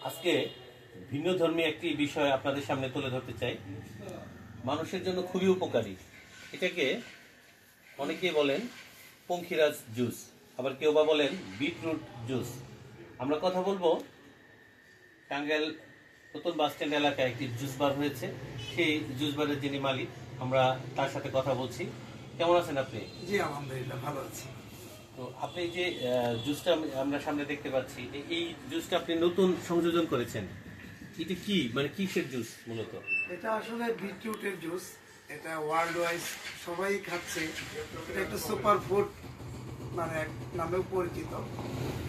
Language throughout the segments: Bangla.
আজকে ভিন্ন ধর্মী একটি বিষয় আপনাদের সামনে তুলে ধরতে চাই। মানুষের জন্য খুবই উপকারী। এটাকে অনেকেই বলেন পঙ্খিরাজ জুস, আবার কেউ বা বলেন বিটরুট জুস। আমরা কথা বলবো টাঙ্গাইল নতুন বাস স্ট্যান্ড এলাকায় একটি জুস বার হয়েছে, সেই জুস বারের যিনি মালিক, আমরা তার সাথে কথা বলছি। কেমন আছেন আপনি? জি আলহামদুলিল্লাহ ভালো আছি। তো আপনি যে জুসটা আমরা সামনে দেখতে পাচ্ছি, এই জুসটা আপনি নতুন সংযোজন করেছেন, এটা কি মানে কিসের জুস মূলত? এটা আসলে বিটরুটের জুস। এটা ওয়ার্ল্ড ওয়াইজ সবাই খাচ্ছে। এটা একটা সুপার ফুড মানে নামেও পরিচিত।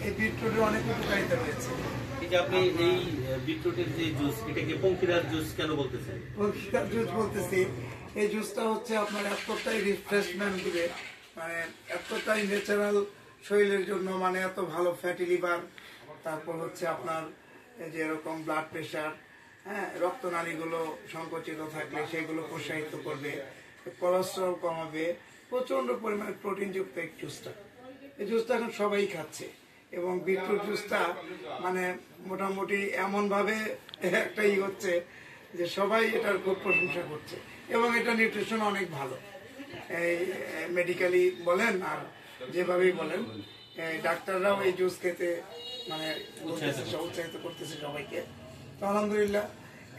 এই বিটরুটের অনেক উপকারিতা রয়েছে। এই যে আপনি এই বিটরুটের যে জুস, এটাকে পঙ্খিরাজ জুস কেন বলতেছেন? পঙ্খিরাজ জুস বলতেছি, এই জুসটা হচ্ছে আপনার এতটাই রিফ্রেশমেন্ট দিবে, মানে এতটাই ন্যাচারাল শরীরের জন্য, মানে এত ভালো ফ্যাটি লিভার, তারপর হচ্ছে আপনার যে এরকম ব্লাড প্রেশার, হ্যাঁ, রক্তনালীগুলো সংকুচিত থাকলে সেগুলো প্রসারিত করবে, কোলেস্টেরল কমাবে, প্রচন্ড পরিমাণে প্রোটিনযুক্ত এই জুসটা। এই জুসটা এখন সবাই খাচ্ছে এবং বিটরুট জুসটা মানে মোটামুটি এমন ভাবে একটা হচ্ছে যে সবাই এটার খুব প্রশংসা করছে এবং এটা নিউট্রিশন অনেক ভালো। এই মেডিকেলি বলেন আর যেভাবেই বলেন, ডাক্তাররাও এই জুস খেতে মানে উৎসাহিত করতেছে সবাইকে। তো আলহামদুলিল্লাহ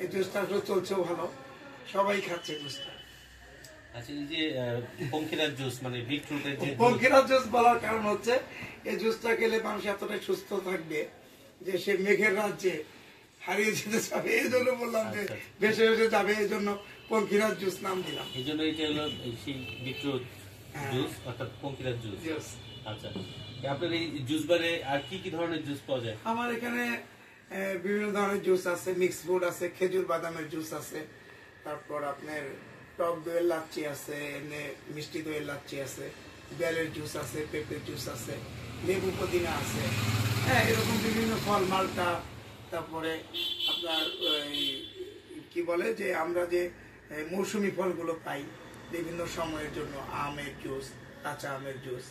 এই জুসটা চলছেও ভালো, সবাই খাচ্ছে জুসটা। আচ্ছা, এই যে পঙ্খিরাজ জুস মানে বিটরুটের যে পঙ্খিরাজ জুস বলার কারণ হচ্ছে এই জুসটা খেলে মানুষ এতটাই সুস্থ থাকবে যে সে মেঘের রাজ্যে হারিয়ে যেতে যাবে। এই জন্য বললাম যে ভেসে ভেসে যাবে, এই জন্য পঙ্খিরাজ জুস নাম দিলাম। এই জন্য এটা হলো সেই বিটরুট জুস অর্থাৎ পঙ্খিরাজ জুস। আচ্ছা, আপনার এই জুস বারে আর কি কি ধরনের জুস পাওয়া যায়? আমার এখানে বিভিন্ন ধরনের জুস আছে, মিক্স ফ্রুট আছে, খেজুর বাদামের জুস আছে, তারপর আপনার টক দইয়ের লাচ্ছি আছে, এমনি মিষ্টি দইয়ের লাচ্ছি আছে, বেলের জুস আছে, পেঁপের জুস আছে, লেবু পুদিনা আছে, হ্যাঁ, এরকম বিভিন্ন ফল, মালটা, তারপরে আপনার কি বলে যে আমরা যে মৌসুমি ফলগুলো পাই বিভিন্ন সময়ের জন্য, আমের জুস, কাঁচা আমের জুস,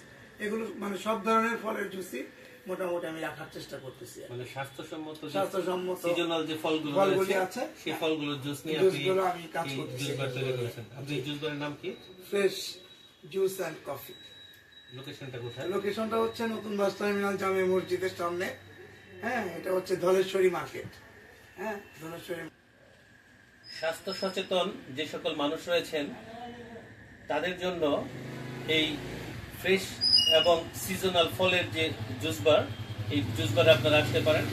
এগুলো মানে সব ধরনের ফলের জুসই মোটামুটি আমি রাখার চেষ্টা করতেছি। মানে স্বাস্থ্যসম্মত সিজনাল যে ফলগুলি আছে সেই ফলগুলোর জুস নিয়ে আমি কাজ করতেছি। জুস বার তৈরি করেছেন। আপনি জুস বারের নাম কি? Fresh juice and coffee. লোকেশনটা কোথায়? লোকেশনটা হচ্ছে নতুন বাস টার্মিনাল, জামে মসজিদের সামনে। হ্যাঁ, এটা হচ্ছে ধলেশ্বরী মার্কেট। হ্যাঁ, ধলেশ্বরী। স্বাস্থ্য সচেতন যে সকল মানুষ রয়েছেন তাদের জন্য এই ফ্রেশ এবং সিজনাল ফলের যে জুস বার, এই জুস বারে আপনারা আসতে পারেন।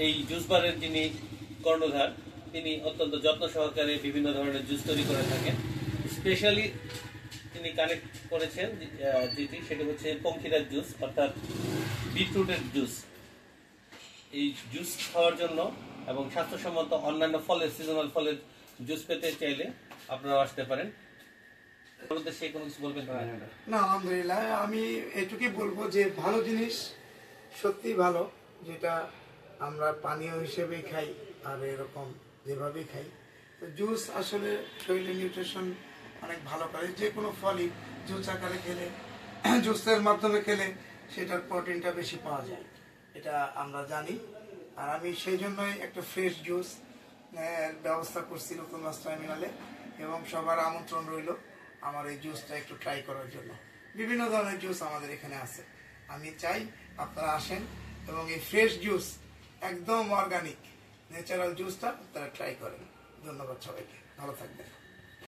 এই জুস বারের যিনি কর্ণধার, তিনি অত্যন্ত যত্ন সহকারে বিভিন্ন ধরনের জুস তৈরি করে থাকেন। স্পেশালি তিনি কানেক্ট করেছেন যেটি, সেটা হচ্ছে পঙ্খিরাজ জুস অর্থাৎ বিটরুটের জুস। এই জুস খাওয়ার জন্য এবং স্বাস্থ্যসম্মত অন্যান্য ফলের, সিজনাল ফলের জুস পেতে চাইলে আপনারা আসতে পারেন। না, আলহামদুলিল্লাহ আমি এটুকুই বলবো যে ভালো জিনিস সত্যি ভালো, যেটা আমরা পানীয় হিসেবেই খাই আর এরকম যেভাবেই খাই। তো জুস আসলে শরীরে নিউট্রিশন অনেক ভালো করে। যে কোনো ফলই জুস আকারে খেলে, জুসের মাধ্যমে খেলে সেটার প্রোটিনটা বেশি পাওয়া যায়, এটা আমরা জানি। আর আমি সেই জন্যই একটা ফ্রেশ জুস ব্যবস্থা করছি নতুন বাস টার্মিনালে, এবং সবার আমন্ত্রণ রইল আমার এই জুসটা একটু ট্রাই করার জন্য। বিভিন্ন ধরনের জুস আমাদের এখানে আছে, আমি চাই আপনারা আসেন এবং এই ফ্রেশ জুস, একদম অর্গানিক ন্যাচারাল জুসটা আপনারা ট্রাই করেন। ধন্যবাদ সবাইকে, ভালো থাকবেন।